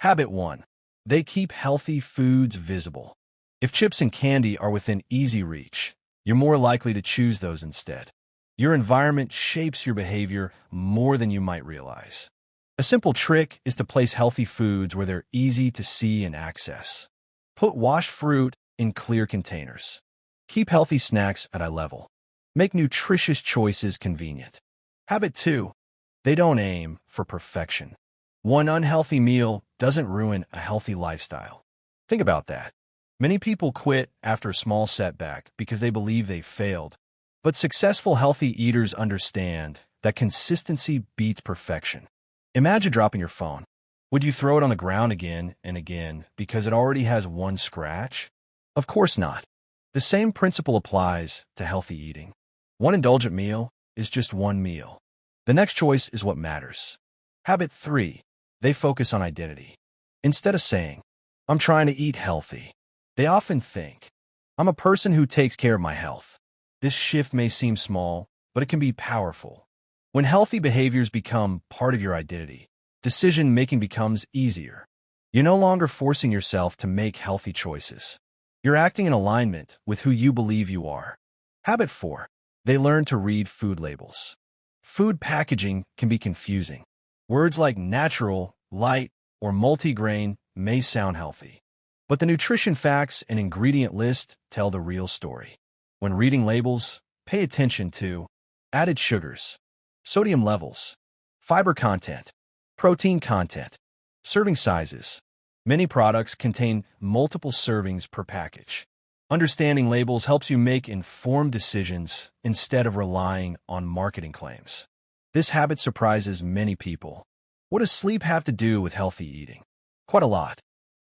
Habit 1. They keep healthy foods visible. If chips and candy are within easy reach, you're more likely to choose those instead. Your environment shapes your behavior more than you might realize. A simple trick is to place healthy foods where they're easy to see and access. Put washed fruit in clear containers. Keep healthy snacks at eye level. Make nutritious choices convenient. Habit 2. They don't aim for perfection. One unhealthy meal doesn't ruin a healthy lifestyle. Think about that. Many people quit after a small setback because they believe they failed. But successful healthy eaters understand that consistency beats perfection. Imagine dropping your phone. Would you throw it on the ground again and again because it already has one scratch? Of course not. The same principle applies to healthy eating. One indulgent meal is just one meal. The next choice is what matters. Habit 3. They focus on identity. Instead of saying, "I'm trying to eat healthy," they often think, "I'm a person who takes care of my health." This shift may seem small, but it can be powerful. When healthy behaviors become part of your identity, decision-making becomes easier. You're no longer forcing yourself to make healthy choices. You're acting in alignment with who you believe you are. Habit 4. They learn to read food labels. Food packaging can be confusing. Words like natural, light, or multigrain may sound healthy, but the nutrition facts and ingredient list tell the real story. When reading labels, pay attention to added sugars, sodium levels, fiber content, protein content, serving sizes. Many products contain multiple servings per package. Understanding labels helps you make informed decisions instead of relying on marketing claims. This habit surprises many people. What does sleep have to do with healthy eating? Quite a lot.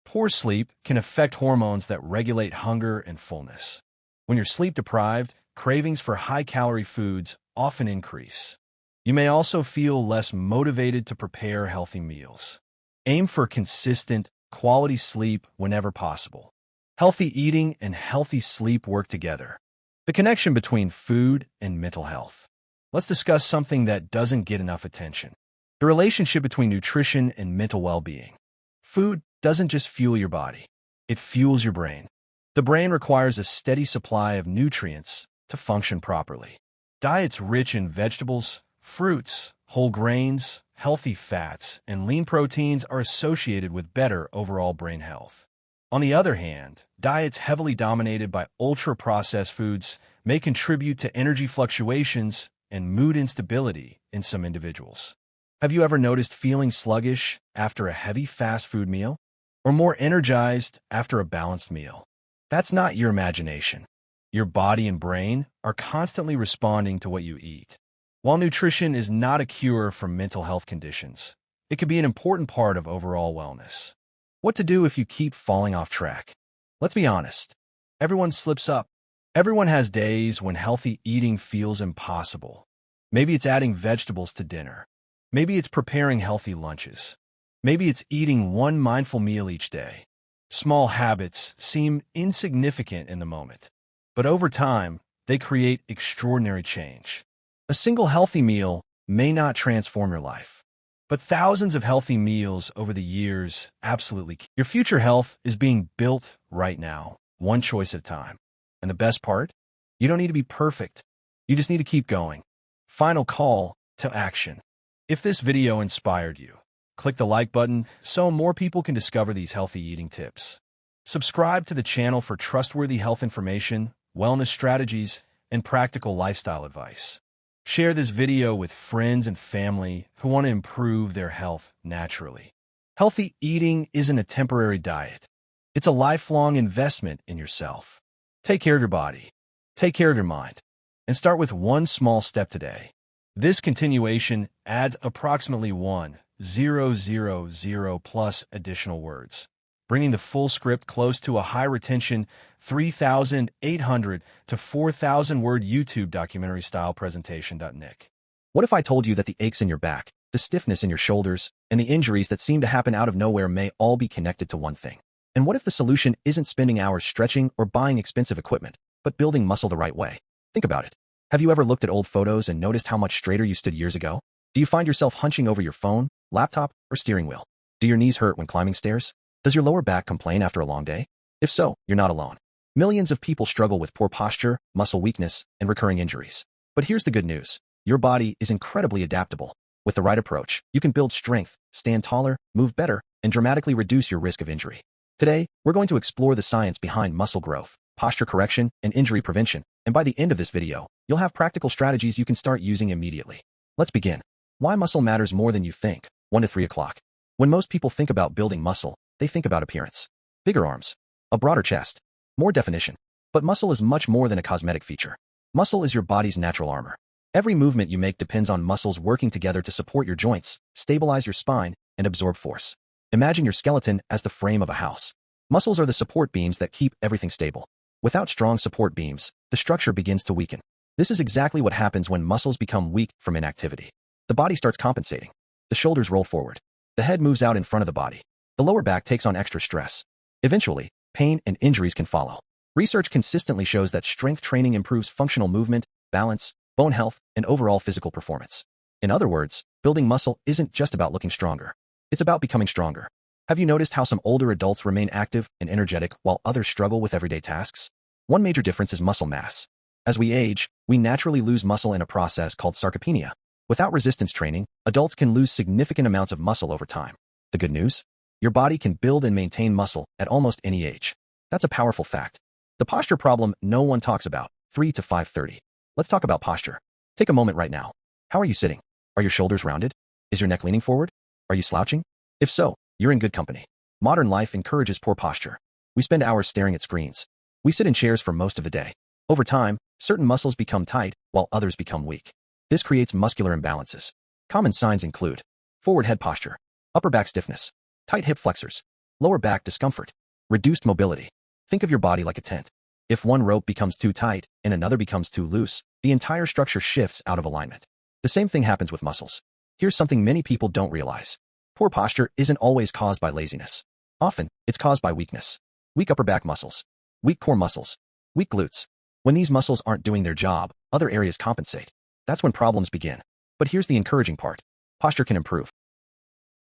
Poor sleep can affect hormones that regulate hunger and fullness. When you're sleep deprived, cravings for high-calorie foods often increase. You may also feel less motivated to prepare healthy meals. Aim for consistent, quality sleep whenever possible. Healthy eating and healthy sleep work together. The connection between food and mental health. Let's discuss something that doesn't get enough attention. The relationship between nutrition and mental well-being. Food doesn't just fuel your body. It fuels your brain. The brain requires a steady supply of nutrients to function properly. Diets rich in vegetables, fruits, whole grains, healthy fats, and lean proteins are associated with better overall brain health. On the other hand, diets heavily dominated by ultra-processed foods may contribute to energy fluctuations and mood instability in some individuals. Have you ever noticed feeling sluggish after a heavy fast food meal? Or more energized after a balanced meal? That's not your imagination. Your body and brain are constantly responding to what you eat. While nutrition is not a cure for mental health conditions, it can be an important part of overall wellness. What to do if you keep falling off track? Let's be honest. Everyone slips up. Everyone has days when healthy eating feels impossible. Maybe it's adding vegetables to dinner. Maybe it's preparing healthy lunches. Maybe it's eating one mindful meal each day. Small habits seem insignificant in the moment, but over time, they create extraordinary change. A single healthy meal may not transform your life, but thousands of healthy meals over the years absolutely can. Your future health is being built right now, one choice at a time. And the best part? You don't need to be perfect. You just need to keep going. Final call to action. If this video inspired you, click the like button so more people can discover these healthy eating tips. Subscribe to the channel for trustworthy health information, wellness strategies, and practical lifestyle advice. Share this video with friends and family who want to improve their health naturally. Healthy eating isn't a temporary diet. It's a lifelong investment in yourself. Take care of your body. Take care of your mind. And start with one small step today. This continuation adds approximately 1,000 plus additional words, bringing the full script close to a high retention 3,800 to 4,000 word YouTube documentary style presentation. Nick. What if I told you that the aches in your back, the stiffness in your shoulders, and the injuries that seem to happen out of nowhere may all be connected to one thing? And what if the solution isn't spending hours stretching or buying expensive equipment, but building muscle the right way? Think about it. Have you ever looked at old photos and noticed how much straighter you stood years ago? Do you find yourself hunching over your phone, laptop, or steering wheel? Do your knees hurt when climbing stairs? Does your lower back complain after a long day? If so, you're not alone. Millions of people struggle with poor posture, muscle weakness, and recurring injuries. But here's the good news. Your body is incredibly adaptable. With the right approach, you can build strength, stand taller, move better, and dramatically reduce your risk of injury. Today, we're going to explore the science behind muscle growth, posture correction, and injury prevention, and by the end of this video, you'll have practical strategies you can start using immediately. Let's begin. Why muscle matters more than you think. 1 to 3 o'clock. When most people think about building muscle, they think about appearance. Bigger arms, a broader chest, more definition. But muscle is much more than a cosmetic feature. Muscle is your body's natural armor. Every movement you make depends on muscles working together to support your joints, stabilize your spine, and absorb force. Imagine your skeleton as the frame of a house. Muscles are the support beams that keep everything stable. Without strong support beams, the structure begins to weaken. This is exactly what happens when muscles become weak from inactivity. The body starts compensating. The shoulders roll forward. The head moves out in front of the body. The lower back takes on extra stress. Eventually, pain and injuries can follow. Research consistently shows that strength training improves functional movement, balance, bone health, and overall physical performance. In other words, building muscle isn't just about looking stronger. It's about becoming stronger. Have you noticed how some older adults remain active and energetic while others struggle with everyday tasks? One major difference is muscle mass. As we age, we naturally lose muscle in a process called sarcopenia. Without resistance training, adults can lose significant amounts of muscle over time. The good news? Your body can build and maintain muscle at almost any age. That's a powerful fact. The posture problem no one talks about, 3 to 5:30. Let's talk about posture. Take a moment right now. How are you sitting? Are your shoulders rounded? Is your neck leaning forward? Are you slouching? If so, you're in good company. Modern life encourages poor posture. We spend hours staring at screens. We sit in chairs for most of the day. Over time, certain muscles become tight while others become weak. This creates muscular imbalances. Common signs include forward head posture, upper back stiffness, tight hip flexors, lower back discomfort, reduced mobility. Think of your body like a tent. If one rope becomes too tight and another becomes too loose, the entire structure shifts out of alignment. The same thing happens with muscles. Here's something many people don't realize. Poor posture isn't always caused by laziness. Often, it's caused by weakness. Weak upper back muscles, weak core muscles, weak glutes. When these muscles aren't doing their job, other areas compensate. That's when problems begin. But here's the encouraging part. Posture can improve.